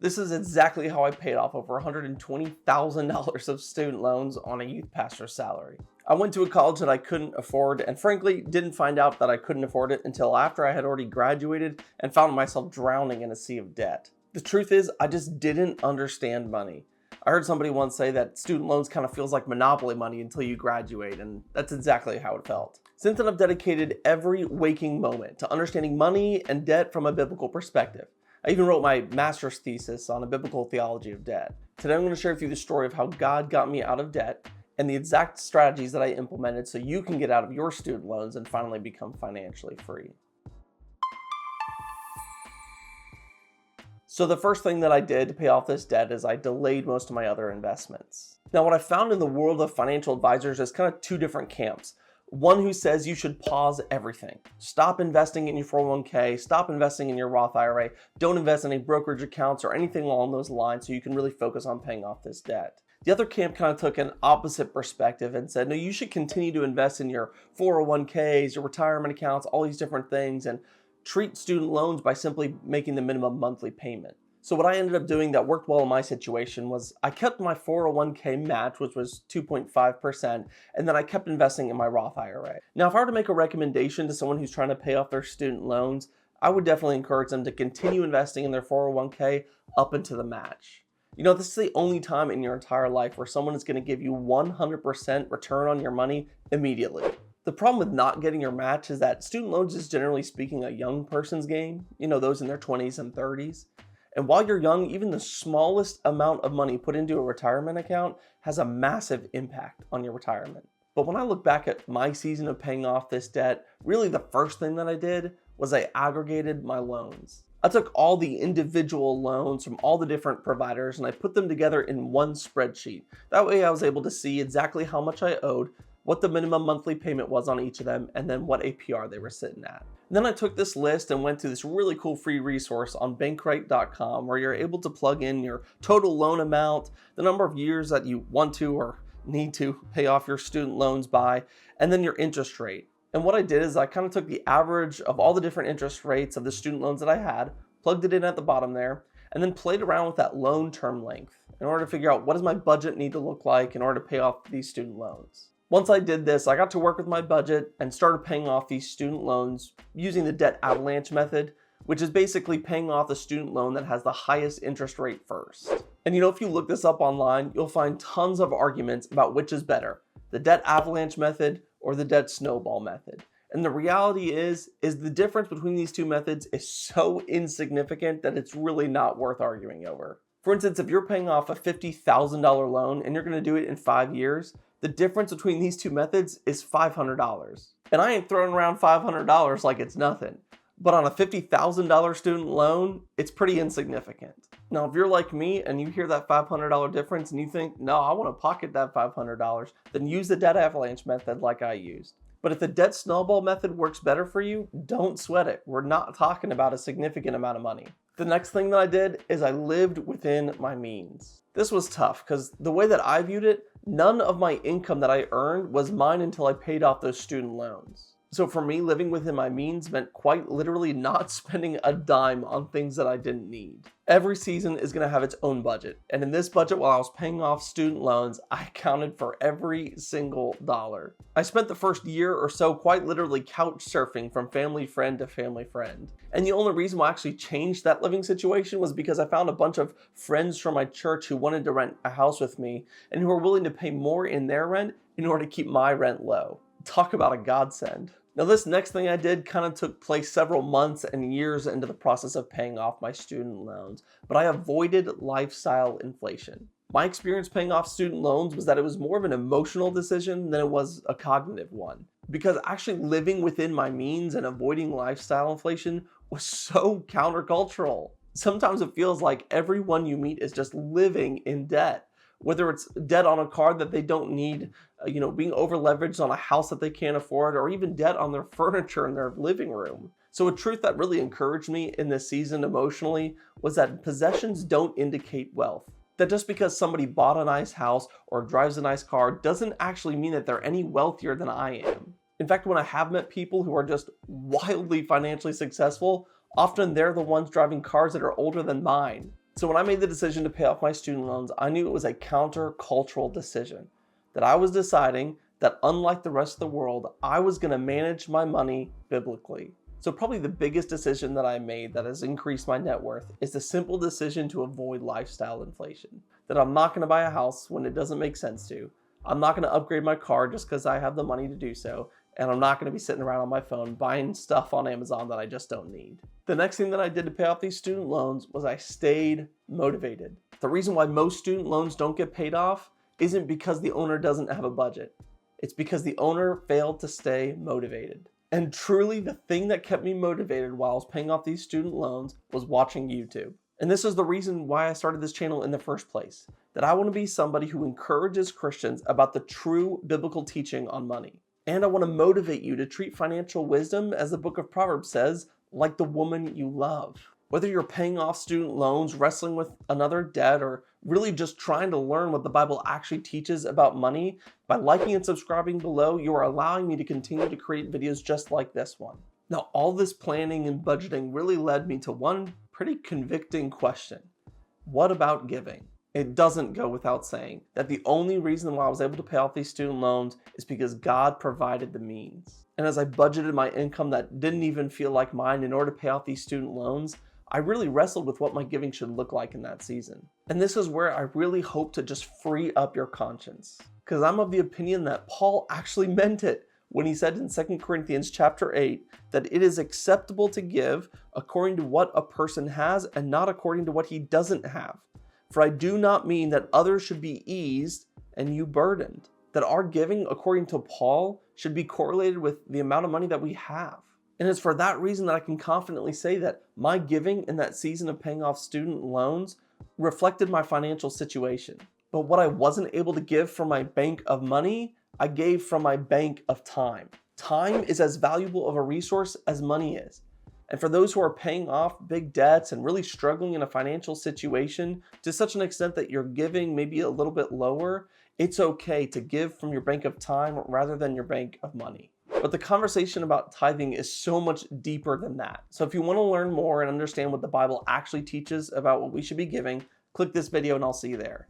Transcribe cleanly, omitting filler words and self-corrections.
This is exactly how I paid off over $120,000 of student loans on a youth pastor's salary. I went to a college that I couldn't afford, and frankly didn't find out that I couldn't afford it until after I had already graduated and found myself drowning in a sea of debt. The truth is, I just didn't understand money. I heard somebody once say that student loans kind of feels like monopoly money until you graduate, and that's exactly how it felt. Since then, I've dedicated every waking moment to understanding money and debt from a biblical perspective. I even wrote my master's thesis on a biblical theology of debt. Today I'm going to share with you the story of how God got me out of debt and the exact strategies that I implemented so you can get out of your student loans and finally become financially free. So the first thing that I did to pay off this debt is I delayed most of my other investments. Now, what I found in the world of financial advisors is kind of two different camps. One who says you should pause everything. Stop investing in your 401k, stop investing in your Roth IRA, don't invest in any brokerage accounts or anything along those lines so you can really focus on paying off this debt. The other camp kind of took an opposite perspective and said, no, you should continue to invest in your 401ks, your retirement accounts, all these different things, and treat student loans by simply making the minimum monthly payment. So what I ended up doing that worked well in my situation was I kept my 401k match, which was 2.5%, and then I kept investing in my Roth IRA. Now, if I were to make a recommendation to someone who's trying to pay off their student loans, I would definitely encourage them to continue investing in their 401k up into the match. You know, this is the only time in your entire life where someone is going to give you 100% return on your money immediately. The problem with not getting your match is that student loans is generally speaking a young person's game, you know, those in their 20s and 30s. And while you're young, even the smallest amount of money put into a retirement account has a massive impact on your retirement. But when I look back at my season of paying off this debt, really the first thing that I did was I aggregated my loans. I took all the individual loans from all the different providers and I put them together in one spreadsheet. That way I was able to see exactly how much I owed, what the minimum monthly payment was on each of them, and then what APR they were sitting at. And then I took this list and went to this really cool free resource on bankrate.com where you're able to plug in your total loan amount, the number of years that you want to or need to pay off your student loans by, and then your interest rate. And what I did is I kind of took the average of all the different interest rates of the student loans that I had, plugged it in at the bottom there, and then played around with that loan term length in order to figure out what does my budget need to look like in order to pay off these student loans. Once I did this, I got to work with my budget and started paying off these student loans using the debt avalanche method, which is basically paying off the student loan that has the highest interest rate first. And you know, if you look this up online, you'll find tons of arguments about which is better, the debt avalanche method or the debt snowball method. And the reality is the difference between these two methods is so insignificant that it's really not worth arguing over. For instance, if you're paying off a $50,000 loan and you're going to do it in 5 years, the difference between these two methods is $500. And I ain't throwing around $500 like it's nothing. But on a $50,000 student loan, it's pretty insignificant. Now, if you're like me and you hear that $500 difference and you think, no, I want to pocket that $500, then use the debt avalanche method like I used. But if the debt snowball method works better for you, don't sweat it. We're not talking about a significant amount of money. The next thing that I did is I lived within my means. This was tough because the way that I viewed it, none of my income that I earned was mine until I paid off those student loans. So for me, living within my means meant quite literally not spending a dime on things that I didn't need. Every season is going to have its own budget. And in this budget, while I was paying off student loans, I accounted for every single dollar. I spent the first year or so quite literally couch surfing from family friend to family friend. And the only reason why I actually changed that living situation was because I found a bunch of friends from my church who wanted to rent a house with me and who were willing to pay more in their rent in order to keep my rent low. Talk about a godsend. Now, this next thing I did kind of took place several months and years into the process of paying off my student loans, but I avoided lifestyle inflation. My experience paying off student loans was that it was more of an emotional decision than it was a cognitive one, because actually living within my means and avoiding lifestyle inflation was so countercultural. Sometimes it feels like everyone you meet is just living in debt. Whether it's debt on a car that they don't need, being over leveraged on a house that they can't afford, or even debt on their furniture in their living room. So a truth that really encouraged me in this season emotionally was that possessions don't indicate wealth. That just because somebody bought a nice house or drives a nice car doesn't actually mean that they're any wealthier than I am. In fact, when I have met people who are just wildly financially successful, often they're the ones driving cars that are older than mine. So when I made the decision to pay off my student loans, I knew it was a counter-cultural decision. That I was deciding that unlike the rest of the world, I was going to manage my money biblically. So probably the biggest decision that I made that has increased my net worth is the simple decision to avoid lifestyle inflation. That I'm not going to buy a house when it doesn't make sense to. I'm not going to upgrade my car just because I have the money to do so. And I'm not going to be sitting around on my phone buying stuff on Amazon that I just don't need. The next thing that I did to pay off these student loans was I stayed motivated. The reason why most student loans don't get paid off isn't because the owner doesn't have a budget. It's because the owner failed to stay motivated. And truly, the thing that kept me motivated while I was paying off these student loans was watching YouTube. And this is the reason why I started this channel in the first place. That I want to be somebody who encourages Christians about the true biblical teaching on money. And I want to motivate you to treat financial wisdom, as the book of Proverbs says, like the woman you love. Whether you're paying off student loans, wrestling with another debt, or really just trying to learn what the Bible actually teaches about money, by liking and subscribing below, you are allowing me to continue to create videos just like this one. Now, all this planning and budgeting really led me to one pretty convicting question. What about giving? It doesn't go without saying that the only reason why I was able to pay off these student loans is because God provided the means. And as I budgeted my income that didn't even feel like mine in order to pay off these student loans, I really wrestled with what my giving should look like in that season. And this is where I really hope to just free up your conscience. Because I'm of the opinion that Paul actually meant it when he said in 2 Corinthians chapter 8 that it is acceptable to give according to what a person has and not according to what he doesn't have. For I do not mean that others should be eased and you burdened. That our giving, according to Paul, should be correlated with the amount of money that we have. And it's for that reason that I can confidently say that my giving in that season of paying off student loans reflected my financial situation. But what I wasn't able to give from my bank of money, I gave from my bank of time. Time is as valuable of a resource as money is. And for those who are paying off big debts and really struggling in a financial situation to such an extent that your giving may be a little bit lower, it's okay to give from your bank of time rather than your bank of money. But the conversation about tithing is so much deeper than that. So if you want to learn more and understand what the Bible actually teaches about what we should be giving, click this video and I'll see you there.